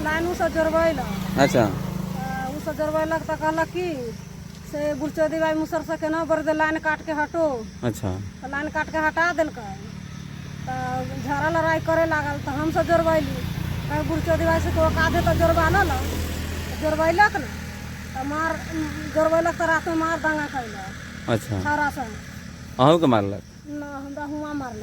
Line उस जोड़बैल। अच्छा उस जोड़बैलक तो कहलक कि से बुलचोदी भाई मुसर से केना बर दे लाइन काट के हटो। अच्छा तो लाइन काट के हटा दिलक तो झगड़ा लड़ाई करे लागल तो हम सब जोड़बैली। कहीं बुलचोदी भाई से तो कादे तो जोड़बा न जोड़बैलक न तो मार जोड़बैलक तो रात में मार दंगा कैलक। अच्छा छौरा से अहू के मारलक? न हमरा हुआ मारल।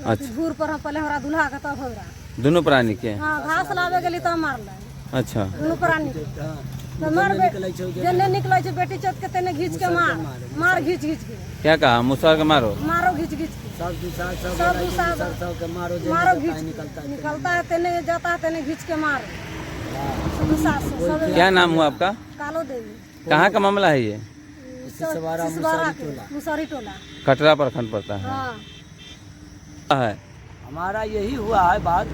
अच्छा। घूर पर हम पहले हमरा दूल्हा के तब हमरा। दोनों प्राणी के? हाँ घास लावे गेली तब मारल। अच्छा दोनों प्राणी के तो मार जेने निकले छे बेटी चौथ के तेने घींच के मार घींच के। क्या कहा? मुसहर के मारो घींच के सब मारो घींच निकलता है तेने जाता है तेने घींच के मारो। क्या नाम हुआ आपका? कालो देवी। कहाँ का मामला है ये? मुसहरी टोला कटरा प्रखंड पड़ता है। हाँ। है हमारा यही हुआ है बात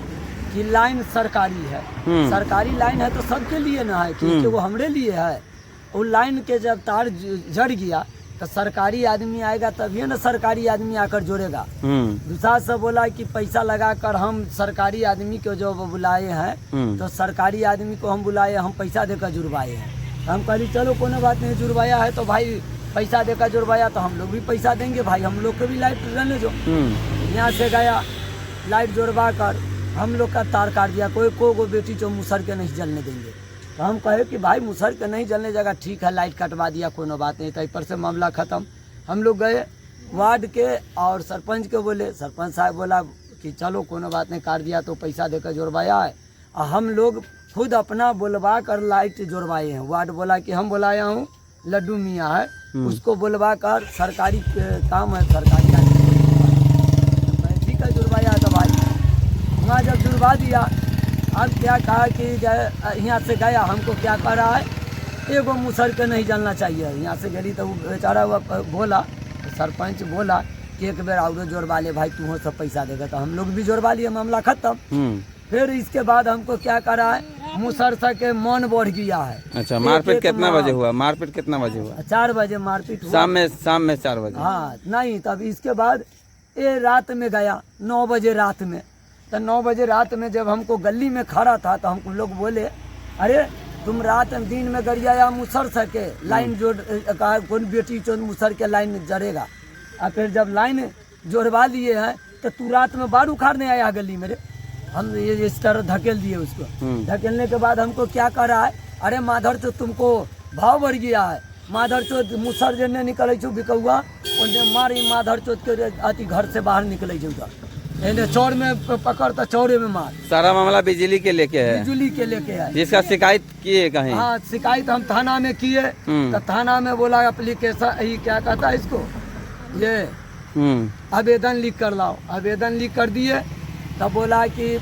कि लाइन सरकारी है। सरकारी लाइन है तो सबके लिए ना है कि वो हमरे लिए है। वो लाइन के जब तार जड़ गया तो सरकारी आदमी आएगा तभी ना सरकारी आदमी आकर जोड़ेगा। दूसरा से बोला कि पैसा लगाकर हम सरकारी आदमी को जो बुलाए हैं तो सरकारी आदमी को हम बुलाए, हम पैसा देकर जुड़वाए हैं। हम कहली चलो कोनो बात नहीं, जुड़वाया है तो भाई पैसा देकर जुड़वाया तो हम लोग भी पैसा देंगे भाई, हम लोग को भी लाइट रहने दो। यहाँ से गया लाइट जोड़वा कर हम लोग का तार काट दिया। को बेटी जो मुसहर के नहीं जलने देंगे तो हम कहे कि भाई मुसहर के नहीं जलने जगह ठीक है, लाइट कटवा दिया कोनो बात नहीं। तो पर से मामला ख़त्म। हम लोग गए वार्ड के और सरपंच के बोले, सरपंच साहब बोला कि चलो कोनो बात नहीं, काट दिया तो पैसा देकर जोड़वाया है। और हम लोग खुद अपना बुलवा कर लाइट जोड़वाए हैं। वार्ड बोला कि हम बुलाया हूँ, लड्डू मियाँ है उसको बुलवा कर सरकारी काम है, सरकारी ठीक है जुड़वाया तो भाई वहाँ जब जुड़वा दिया। अब क्या कहा कि यहाँ से गया हमको क्या कह रहा है, एगो मुसहर के नहीं जलना चाहिए। यहाँ से गली तो बेचारा हुआ बोला, सरपंच बोला कि एक बेर और जोड़वा ले भाई, तू सब पैसा देगा। तो हम लोग भी जोड़वा लिए, मामला खत्म। फिर इसके बाद हमको क्या करा है, मुसहर के मन बढ़ गया है। अच्छा मारपीट कितना बजे हुआ? मारपीट कितना बजे हुआ? 4 बजे मारपीट हुआ। शाम में 4 बजे? हाँ नहीं, तब इसके बाद ये रात में गया 9 बजे रात में। तो 9 बजे रात में जब हमको गली में खड़ा था तो हमको लोग बोले अरे तुम रात दिन में गरियाया मुसहर के लाइन जोड़ कहा कौन बेटी चो मुसहर के लाइन जड़ेगा। और फिर जब लाइन जोड़वा लिए हैं तो तू रात में बार उखाड़ने आया गली में। हम ये इस तरह धकेल दिए उसको। धकेलने के बाद हमको क्या कर रहा है, अरे माधर तो तुमको भाव बढ़ गया है, माधर चोत मुसहर जने निकले छो बिकौआ उन्हें मारी, माधर चोत के अति घर से बाहर निकले छो चौर में पकड़ तो चौरे में मार। सारा मामला बिजली के लेके है? बिजली के लेके है। जिसका शिकायत किए कहीं? हाँ शिकायत हम थाना में किए तो थाना में बोला एप्लीकेशन क्या कहता है इसको, ये आवेदन लिख कर लाओ। आवेदन लिख कर दिए तब बोला कि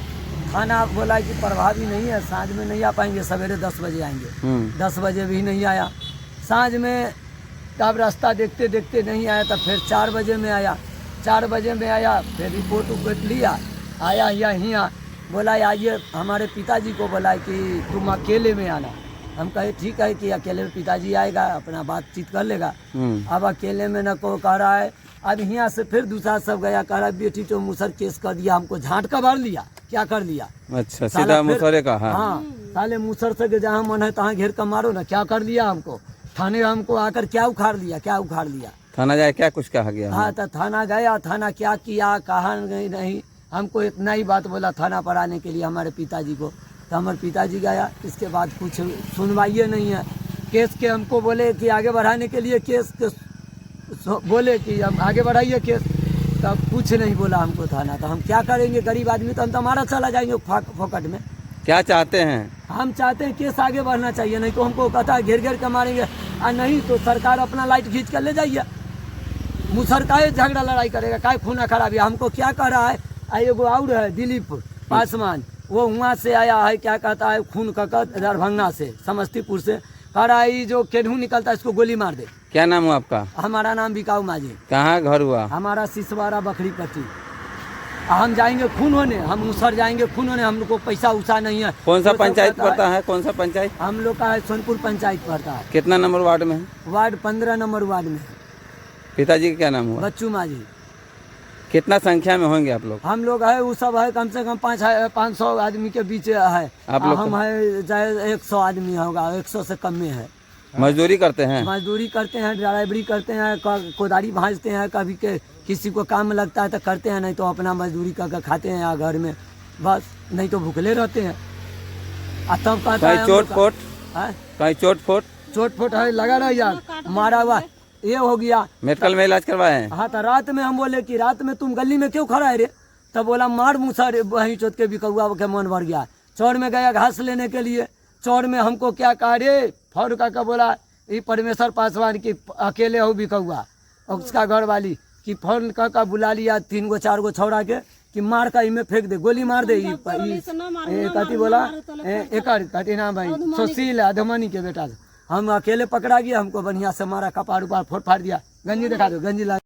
थाना बोला कि प्रभावी नहीं है, सांझ में नहीं आ पाएंगे, सवेरे 10 बजे आएंगे। 10 बजे भी नहीं आया। सांझ में तब रास्ता देखते देखते नहीं आया, तब फिर 4 बजे में आया। 4 बजे में आया, फिर रिपोर्ट उपोर्ट लिया, आया यहाँ बोला आइए, हमारे पिताजी को बोला कि तुम अकेले में आना। हम कहे ठीक है कि अकेले में पिताजी आएगा अपना बातचीत कर लेगा। अब अकेले में न को कह रहा है। अब यहाँ से फिर दूसरा सब गया, कह रहा बेटी तो मुसहर केस कर दिया, हमको झांट का मार लिया, क्या कर लिया। अच्छा सीधा मुसहर का? हाँ साले मुसहर से जहाँ मन है तहाँ घेर कर मारो ना, क्या कर लिया हमको। थाने हमको आकर क्या उखाड़ लिया। थाना जाए क्या कुछ कहा गया? हाँ तो थाना गया, थाना क्या किया कहा नहीं, हमको इतना ही बात बोला थाना पर आने के लिए हमारे पिताजी को। तो हमारे पिताजी गया, इसके बाद कुछ सुनवाइए नहीं है। केस के हमको बोले कि आगे बढ़ाने के लिए केस बोले कि हम आगे बढ़ाइए केस, तब कुछ नहीं बोला हमको थाना। तो हम क्या करेंगे, गरीब आदमी, तो हम तो हमारा चला जाएंगे फोकट में। क्या चाहते हैं? हम चाहते हैं केस आगे बढ़ना चाहिए, नहीं तो हमको कहता है घेर के मारेंगे, और नहीं तो सरकार अपना लाइट खींच कर ले जाइए। मुसहर का झगड़ा लड़ाई करेगा, काय खूना खराबी। हमको क्या कह रहा है, एगो और है दिलीप पासवान, वो वहाँ से आया है, क्या कहता है खून का दरभंगा से, समस्तीपुर से, कह रहा है जो केनहू निकलता है इसको गोली मार दे। क्या नाम हुआ आपका? हमारा नाम बिकाऊ माझी। कहाँ घर हुआ? हमारा सिसवारा बकरी पट्टी। हम जाएंगे खून होने, हम मुसहर जाएंगे खून होने, हम लोग को पैसा उसा नहीं है। कौन सा पंचायत पड़ता है? कौन सा पंचायत? हम लोग का है सोनपुर पंचायत पड़ता है। कितना नंबर वार्ड में है? वार्ड 15 नंबर वार्ड में। पिताजी का क्या नाम हुआ? बच्चू माझी। कितना संख्या में होंगे आप लोग? हम लोग है वो सब है कम से कम 500 आदमी के बीच है। आप लोग हम है चाहे 100 आदमी होगा, 100 से कम में है। मजदूरी करते हैं? मजदूरी करते हैं, ड्राइवरी करते हैं, कोदारी भांजते हैं, कभी के किसी को काम लगता है तो करते हैं, नहीं तो अपना मजदूरी करके खाते हैं या घर में बस, नहीं तो भूखले रहते हैं। तब कहता है चोट फोट? कहीं चोट फोट है लगा रहा यार, मारा हुआ ये हो गया। मेडिकल में इलाज करवाए हैं? हाँ तो रात में हम बोले कि रात में तुम गली में क्यों खड़ा है रे? तब बोला मार मुसा रे वहीं चोट के भी कौआ के मन भर गया। चौड़ में गया घास लेने के लिए, चौड़ में हमको क्या कहा रे फौर का बोला ये परमेश्वर पासवान की अकेले हो भी कौआ, और उसका घर वाली कि फौरन का बुला लिया 3 गो 4 गो छौड़ा के कि मार का इमे फेंक दे, गोली मार दे। कथी बोला एक कथी नाम भाई सुशील अधमनी के बेटा, हम अकेले पकड़ा गया, हमको बढ़िया से मारा, कपार उपार फोड़ फाड़ दिया। गंजी दिखा दो, गंजी ला